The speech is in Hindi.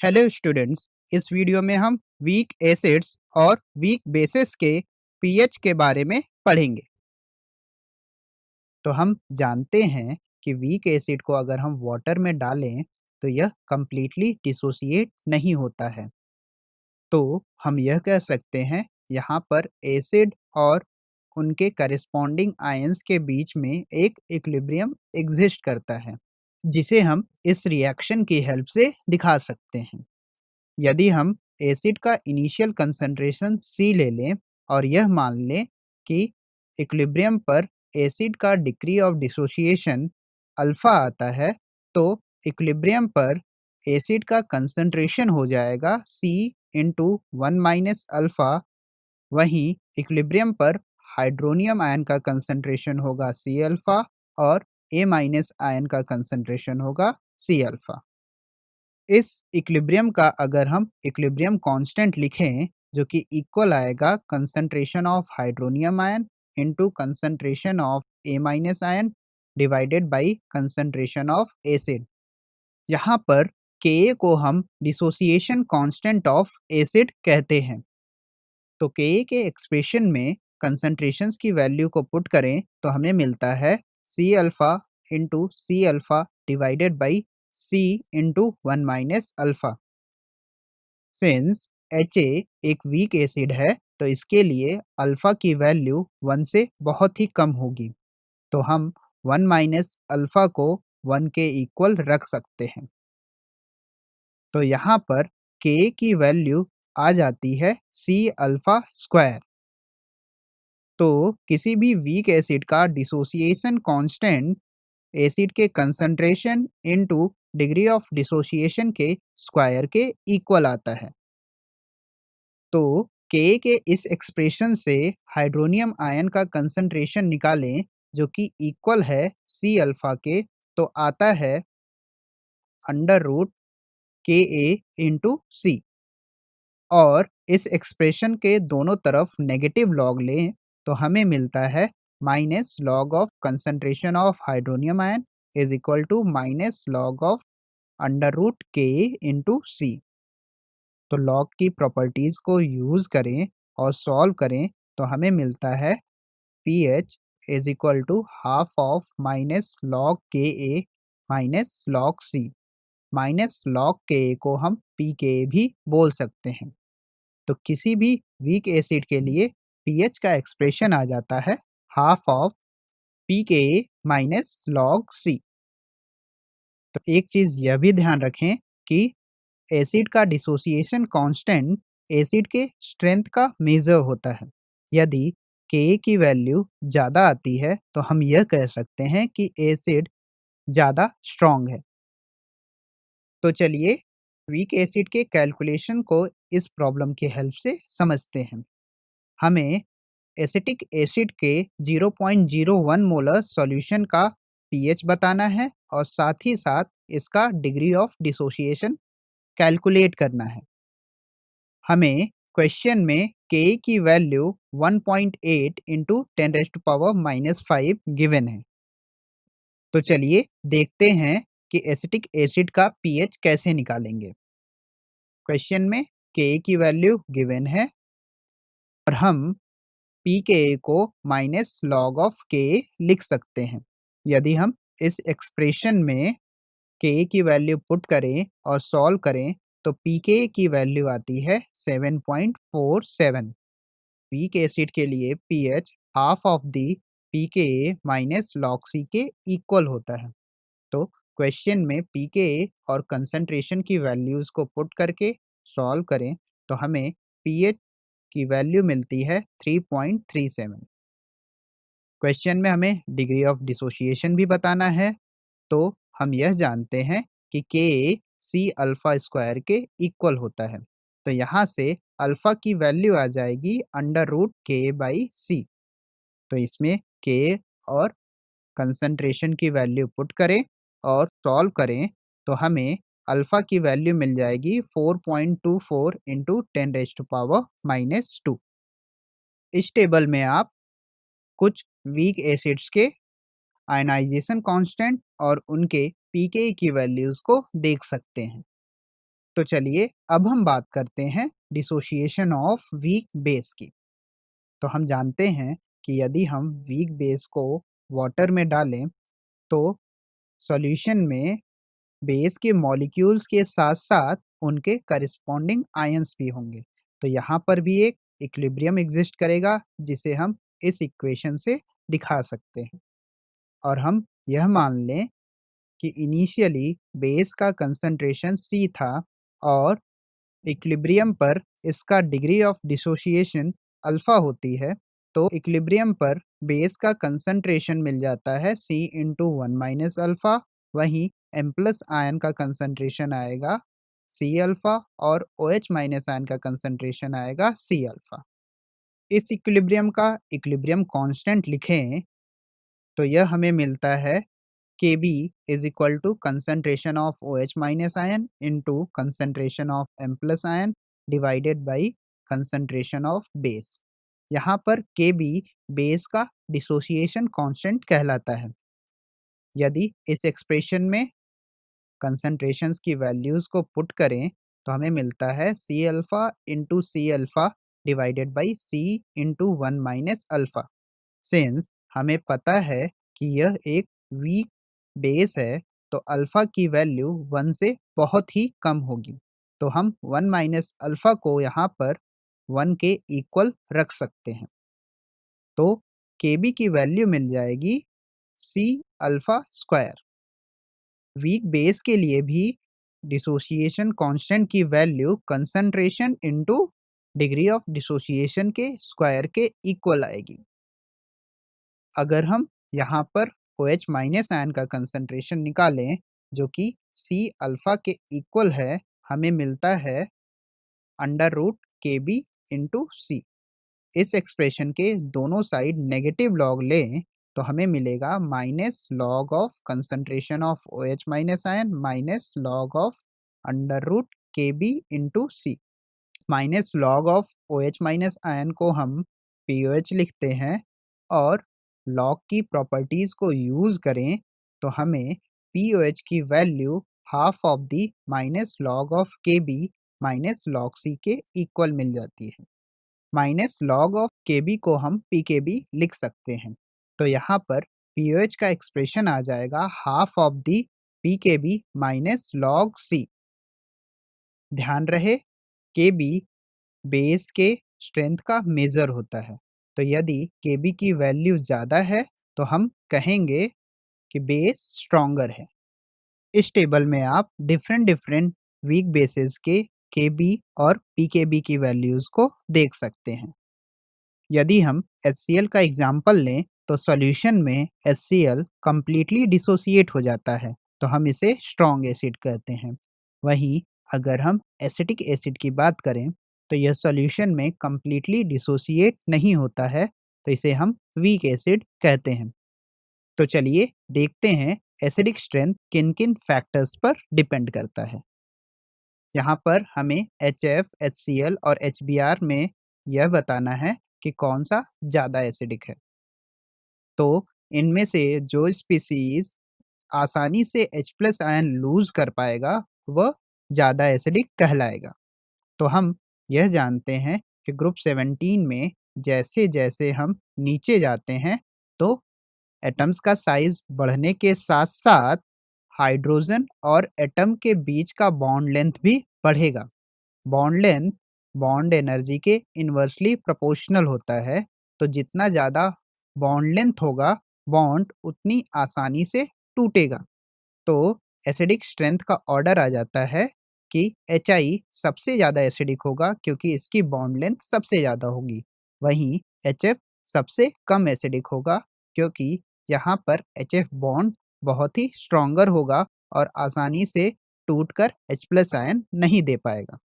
Hello students. इस वीडियो में हम वीक एसिड्स और वीक बेसिस के पीएच के बारे में पढ़ेंगे। तो हम जानते हैं कि वीक एसिड को अगर हम वाटर में डालें तो यह कंप्लीटली डिसोसिएट नहीं होता है। तो हम यह कह सकते हैं यहाँ पर एसिड और उनके करिस्पॉन्डिंग आयंस के बीच में एक इक्विलिब्रियम एग्जिस्ट करता है, जिसे हम इस रिएक्शन की हेल्प से दिखा सकते हैं। यदि हम एसिड का इनिशियल कंसंट्रेशन C ले लें और यह मान लें कि इक्विलिब्रियम पर एसिड का डिग्री ऑफ डिसोसिएशन अल्फा आता है, तो इक्विलिब्रियम पर एसिड का कंसंट्रेशन हो जाएगा C इंटू 1 माइनस अल्फा। वहीं इक्विलिब्रियम पर हाइड्रोनियम आयन का कंसंट्रेशन होगा C अल्फा और A माइनस आयन का कंसंट्रेशन होगा C अल्फा। इस इक्विलिब्रियम का अगर हम इक्विलिब्रियम कांस्टेंट लिखें, जो कि इक्वल आएगा concentration of hydronium ion into concentration of A minus ion divided by concentration of acid. यहाँ पर के को हम डिसोसिएशन कांस्टेंट ऑफ एसिड कहते हैं। तो के के एक्सप्रेशन में कंसंट्रेशंस की वैल्यू को पुट करें तो हमें मिलता है C alpha into C alpha divided by C into 1 minus alpha. Since H एक वीक एसिड है तो इसके लिए अल्फा की वैल्यू 1 से बहुत ही कम होगी, तो हम 1 माइनस अल्फा को 1 के इक्वल रख सकते हैं। तो यहाँ पर के की वैल्यू आ जाती है सी अल्फा स्क्वायर। तो किसी भी वीक एसिड का डिसोसिएशन कांस्टेंट एसिड के concentration into degree of dissociation के स्क्वायर के इक्वल आता है। तो के इस एक्सप्रेशन से हाइड्रोनियम आयन का कंसंट्रेशन निकालें, जो कि इक्वल है सी अल्फा के, तो आता है अंडर रूट के ए इंटू सी। और इस एक्सप्रेशन के दोनों तरफ नेगेटिव लॉग लें तो हमें मिलता है minus log of concentration of hydronium ion is equal to minus log of under root K into C. तो लॉग की प्रॉपर्टीज को यूज करें और सॉल्व करें तो हमें मिलता है P H is equal to half of minus log K A minus log C. Minus log K A को हम पी के ए भी बोल सकते हैं। तो किसी भी वीक एसिड के लिए पीएच का एक्सप्रेशन आ जाता है हाफ ऑफ पी के माइनस लॉग सी। तो एक चीज यह भी ध्यान रखें कि एसिड का डिसोसिएशन कांस्टेंट एसिड के स्ट्रेंथ का मेजर होता है। यदि के की वैल्यू ज़्यादा आती है तो हम यह कह सकते हैं कि एसिड ज़्यादा स्ट्रॉन्ग है। तो चलिए वीक एसिड के कैलकुलेशन को इस प्रॉब्लम की हेल्प से समझते हैं। हमें एसिटिक एसिड के 0.01 मोलर सॉल्यूशन का पीएच बताना है और साथ ही साथ इसका डिग्री ऑफ डिसोसिएशन कैलकुलेट करना है। हमें क्वेश्चन में के की वैल्यू 1.8 इंटू 10⁻⁻5 गिवन है। तो चलिए देखते हैं कि एसिटिक एसिड का पीएच कैसे निकालेंगे। क्वेश्चन में के की वैल्यू गिवन है और हम पी के ए को माइनस लॉग ऑफ के लिख सकते हैं। यदि हम इस एक्सप्रेशन में के की वैल्यू पुट करें और सॉल्व करें तो पी के की वैल्यू आती है 7.47। वीक एसिड के लिए pH half of the P के माइनस लॉग सी के इक्वल होता है। तो क्वेश्चन में पी के और कंसंट्रेशन की वैल्यूज को पुट करके सॉल्व करें तो हमें पीएच की वैल्यू मिलती है 3.37। क्वेश्चन में हमें डिग्री ऑफ डिसोसिएशन भी बताना है, तो हम यह जानते हैं कि के सी अल्फा स्क्वायर के इक्वल होता है। तो यहाँ से अल्फा की वैल्यू आ जाएगी अंडर रूट के बाई सी। तो इसमें के और कंसंट्रेशन की वैल्यू पुट करें और सॉल्व करें तो हमें अल्फा की वैल्यू मिल जाएगी 4.24 इंटू 10⁻⁻²। इस टेबल में आप कुछ वीक एसिड्स के आयनाइजेशन कांस्टेंट और उनके पीके की वैल्यूज को देख सकते हैं। तो चलिए अब हम बात करते हैं डिसोसिएशन ऑफ वीक बेस की। तो हम जानते हैं कि यदि हम वीक बेस को वाटर में डालें तो सॉल्यूशन में बेस के मॉलिक्यूल्स के साथ-साथ उनके कॉरेस्पॉन्डिंग आयंस भी होंगे। तो यहाँ पर भी एक इक्विलिब्रियम एग्जिस्ट करेगा जिसे हम इस इक्वेशन से दिखा सकते हैं। और हम यह मान लें कि इनिशियली बेस का कंसंट्रेशन C था और इक्विलिब्रियम पर इसका डिग्री ऑफ डिसोसिएशन अल्फा होती है। तो इक्विलिब्रियम पर बेस का कंसंट्रेशन मिल जाता है C into one minus alpha. वहीं M प्लस आयन का कंसंट्रेशन आएगा C अल्फा और OH माइनस आयन का कंसंट्रेशन आएगा C अल्फा। इस इक्विलिब्रियम का इक्विलिब्रियम कांस्टेंट लिखें तो यह हमें मिलता है Kb is equal to concentration of OH minus ion into concentration of M plus ion divided by concentration of base। यहाँ पर Kb बेस का डिसोसिएशन कांस्टेंट कहलाता है। यदि इस एक्सप्रेशन में कंसंट्रेशंस की वैल्यूज को पुट करें तो हमें मिलता है C alpha into C alpha divided by C into one minus alpha. Since हमें पता है कि यह एक वीक बेस है तो अल्फा की वैल्यू 1 से बहुत ही कम होगी। तो हम 1 माइनस अल्फा को यहाँ पर 1 के इक्वल रख सकते हैं। तो Kb की वैल्यू मिल जाएगी C alpha square. Weak base के लिए भी डिसोसिएशन कांस्टेंट की value concentration into degree of dissociation के स्क्वायर के इक्वल आएगी। अगर हम यहाँ पर OH माइनस आयन का कंसंट्रेशन निकालें जो कि C अल्फा के इक्वल है, हमें मिलता है अंडर रूट Kb इंटू सी। इस एक्सप्रेशन के दोनों साइड नेगेटिव लॉग लें तो हमें मिलेगा minus log of concentration of OH minus ion minus log of under root Kb into C. Minus log of OH minus ion को हम POH लिखते हैं और लॉग की प्रॉपर्टीज को यूज करें तो हमें POH की value half of the minus log of Kb minus log C के इक्वल मिल जाती है। माइनस लॉग ऑफ Kb को हम PKb लिख सकते हैं। तो यहाँ पर POH का एक्सप्रेशन आ जाएगा half of the PKb minus log C। ध्यान रहे Kb बेस के स्ट्रेंथ का मेजर होता है। तो यदि Kb की वैल्यू ज़्यादा है तो हम कहेंगे कि बेस स्ट्रॉन्गर है। इस टेबल में आप डिफरेंट वीक बेसिस के Kb और PKb की वैल्यूज़ को देख सकते हैं। यदि हम HCl का एग्जाम्पल लें तो सॉल्यूशन में HCl कंप्लीटली डिसोसिएट हो जाता है तो हम इसे स्ट्रॉन्ग एसिड कहते हैं। वहीं अगर हम एसिटिक एसिड की बात करें तो यह सॉल्यूशन में कंप्लीटली डिसोसिएट नहीं होता है तो इसे हम वीक एसिड कहते हैं। तो चलिए देखते हैं एसिडिक स्ट्रेंथ किन किन फैक्टर्स पर डिपेंड करता है। यहाँ पर हमें HF, HCl और HBr में यह बताना है कि कौन सा ज़्यादा एसिडिक है। तो इनमें से जो स्पीसीज आसानी से H प्लस आयन लूज कर पाएगा वह ज़्यादा एसिडिक कहलाएगा। तो हम यह जानते हैं कि ग्रुप 17 में जैसे जैसे हम नीचे जाते हैं तो एटम्स का साइज बढ़ने के साथ साथ हाइड्रोजन और एटम के बीच का बॉन्ड लेंथ भी बढ़ेगा। बॉन्ड लेंथ बॉन्ड एनर्जी के इन्वर्सली प्रोपोर्शनल होता है। तो जितना ज़्यादा बॉन्ड लेंथ होगा बॉन्ड उतनी आसानी से टूटेगा। तो एसिडिक स्ट्रेंथ का ऑर्डर आ जाता है कि HI सबसे ज़्यादा एसिडिक होगा क्योंकि इसकी बॉन्ड लेंथ सबसे ज़्यादा होगी। वहीं HF सबसे कम एसिडिक होगा क्योंकि यहाँ पर HF बॉन्ड बहुत ही स्ट्रॉन्गर होगा और आसानी से टूटकर H प्लस आयन नहीं दे पाएगा।